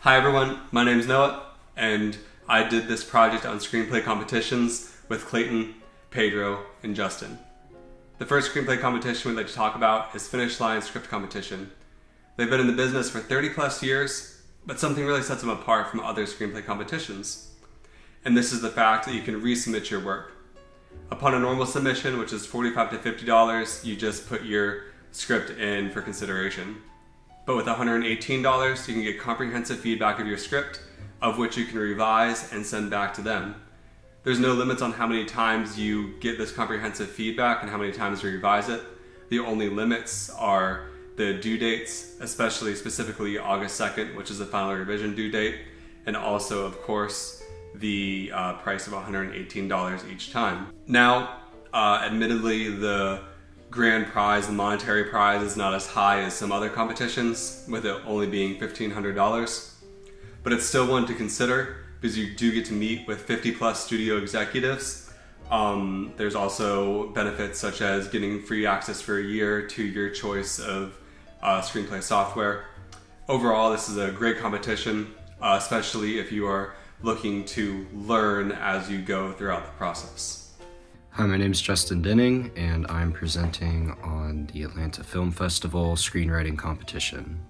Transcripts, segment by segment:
Hi everyone, my name is Noah, and I did this project on screenplay competitions with Clayton, Pedro, and Justin. The first screenplay competition we'd like to talk about is Finish Line Script Competition. They've been in the business for 30 plus years, but something really sets them apart from other screenplay competitions. And this is the fact that you can resubmit your work. Upon a normal submission, which is $45 to $50, you just put your script in for consideration. But with $118, you can get comprehensive feedback of your script, of which you can revise and send back to them. There's no limits on how many times you get this comprehensive feedback and how many times you revise it. The only limits are the due dates, specifically August 2nd, which is the final revision due date, and also, of course, the price of $118 each time. Now, admittedly, the grand prize, the monetary prize, is not as high as some other competitions, with it only being $1,500. But it's still one to consider because you do get to meet with 50 plus studio executives. There's also benefits such as getting free access for a year to your choice of screenplay software. Overall, this is a great competition, especially if you are looking to learn as you go throughout the process. Hi, my name is Justin Denning, and I'm presenting on the Atlanta Film Festival screenwriting competition.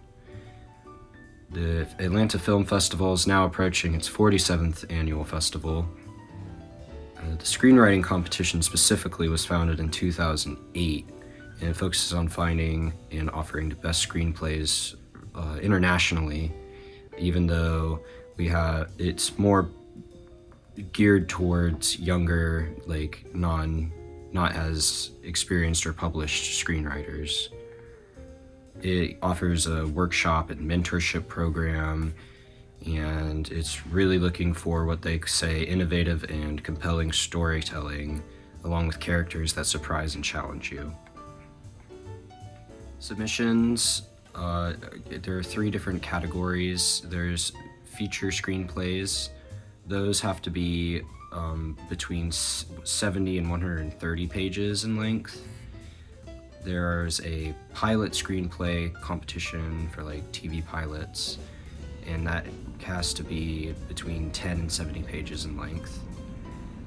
The Atlanta Film Festival is now approaching its 47th annual festival. The screenwriting competition specifically was founded in 2008, and it focuses on finding and offering the best screenplays internationally, even though it's more geared towards younger, not as experienced or published screenwriters. It offers a workshop and mentorship program, and it's really looking for what they say innovative and compelling storytelling, along with characters that surprise and challenge you. Submissions, there are 3 different categories. There's feature screenplays. Those have to be between 70 and 130 pages in length. There's a pilot screenplay competition for TV pilots, and that has to be between 10 and 70 pages in length.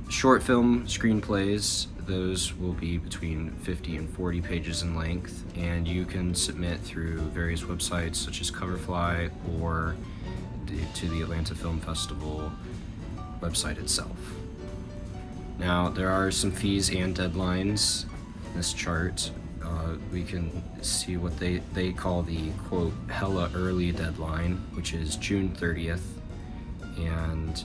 Short film screenplays, those will be between 50 and 40 pages in length, and you can submit through various websites such as Coverfly or to the Atlanta Film Festival website itself. Now, there are some fees and deadlines in this chart. We can see what they call the, quote, hella early deadline, which is June 30th, and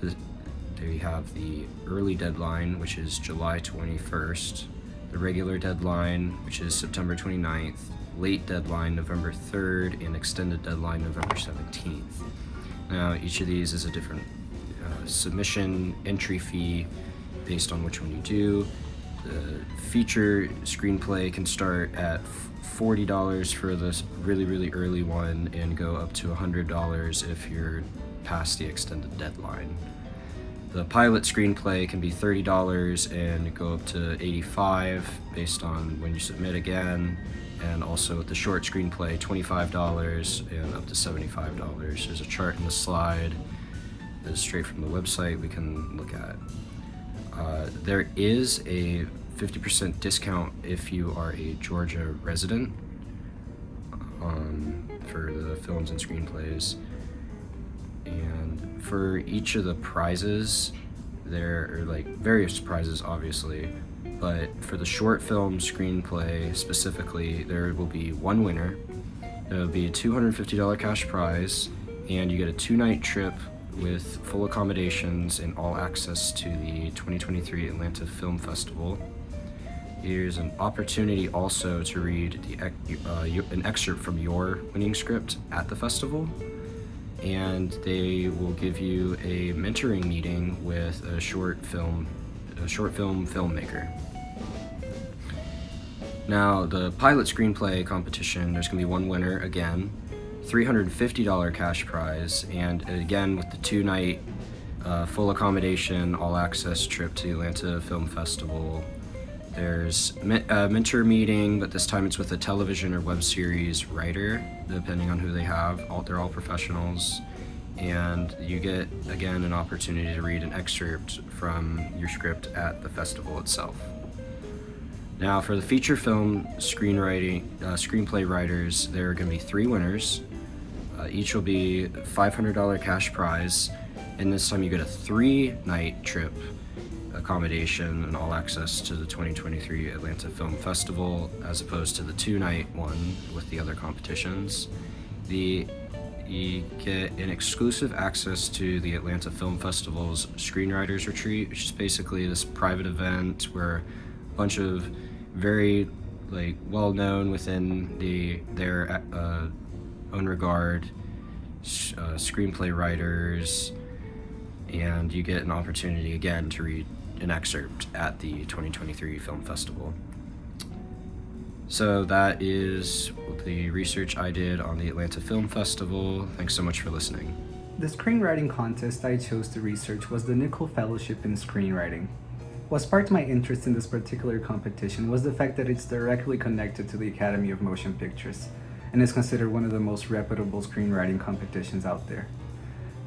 there you have the early deadline, which is July 21st, the regular deadline, which is September 29th, late deadline November 3rd, and extended deadline November 17th. Now, each of these is a different submission entry fee based on which one you do. The feature screenplay can start at $40 for this really early one and go up to $100 if you're past the extended deadline. The pilot screenplay can be $30 and go up to $85 based on when you submit again. And also with the short screenplay, $25 and up to $75. There's a chart in the slide that's straight from the website we can look at. There is a 50% discount if you are a Georgia resident for the films and screenplays. And for each of the prizes, there are various prizes obviously, but for the short film screenplay specifically, there will be one winner. There will be a $250 cash prize, and you get a 2-night trip with full accommodations and all access to the 2023 Atlanta Film Festival. Here's an opportunity also to read an excerpt from your winning script at the festival, and they will give you a mentoring meeting with a short film filmmaker. Now, the pilot screenplay competition, there's going to be one winner again, $350 cash prize, and again with the 2-night full accommodation, all access trip to the Atlanta Film Festival. There's a mentor meeting, but this time it's with a television or web series writer, depending on who they have. They're all professionals. And you get, again, an opportunity to read an excerpt from your script at the festival itself. Now, for the feature film screenplay writers, there are going to be 3 winners. Each will be $500 cash prize, and this time you get a 3-night trip accommodation and all access to the 2023 Atlanta Film Festival, as opposed to the 2-night one with the other competitions. You get an exclusive access to the Atlanta Film Festival's Screenwriters Retreat, which is basically this private event where a bunch of very well-known within their own regard screenplay writers, and you get an opportunity again to read an excerpt at the 2023 Film Festival. So that is the research I did on the Atlanta Film Festival. Thanks so much for listening. The screenwriting contest I chose to research was the Nicholl Fellowship in Screenwriting. What sparked my interest in this particular competition was the fact that it's directly connected to the Academy of Motion Pictures, and is considered one of the most reputable screenwriting competitions out there.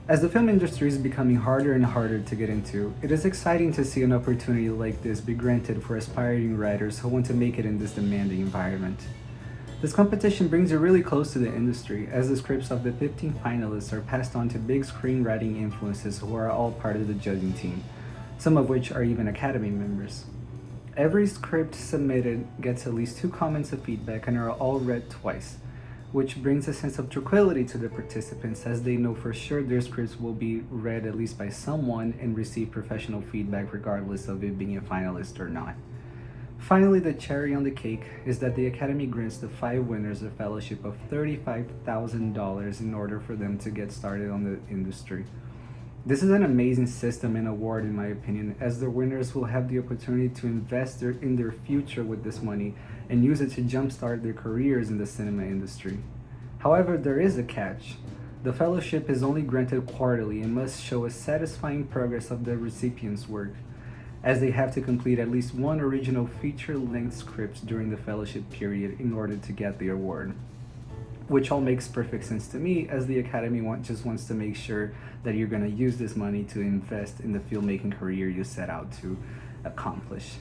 As the film industry is becoming harder and harder to get into, it is exciting to see an opportunity like this be granted for aspiring writers who want to make it in this demanding environment. This competition brings you really close to the industry, as the scripts of the 15 finalists are passed on to big screenwriting influences who are all part of the judging team, some of which are even Academy members. Every script submitted gets at least 2 comments of feedback and are all read twice, which brings a sense of tranquility to the participants, as they know for sure their scripts will be read at least by someone and receive professional feedback regardless of it being a finalist or not. Finally, the cherry on the cake is that the Academy grants the 5 winners a fellowship of $35,000 in order for them to get started on the industry. This is an amazing system and award in my opinion, as the winners will have the opportunity to invest in their future with this money and use it to jumpstart their careers in the cinema industry. However, there is a catch. The fellowship is only granted quarterly and must show a satisfying progress of the recipient's work, as they have to complete at least 1 original feature-length script during the fellowship period in order to get the award. Which all makes perfect sense to me, as the Academy just wants to make sure that you're going to use this money to invest in the filmmaking career you set out to accomplish,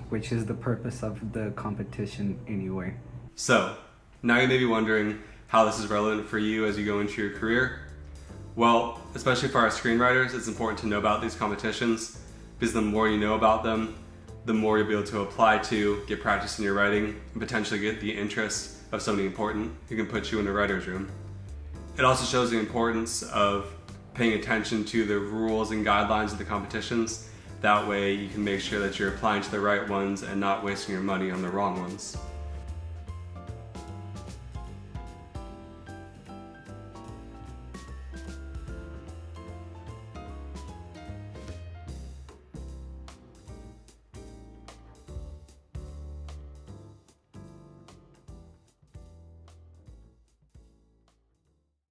which is the purpose of the competition anyway. So, now you may be wondering how this is relevant for you as you go into your career. Well, especially for our screenwriters, it's important to know about these competitions, because the more you know about them, the more you'll be able to apply to, get practice in your writing, and potentially get the interest of somebody important who can put you in a writer's room. It also shows the importance of paying attention to the rules and guidelines of the competitions. That way you can make sure that you're applying to the right ones and not wasting your money on the wrong ones.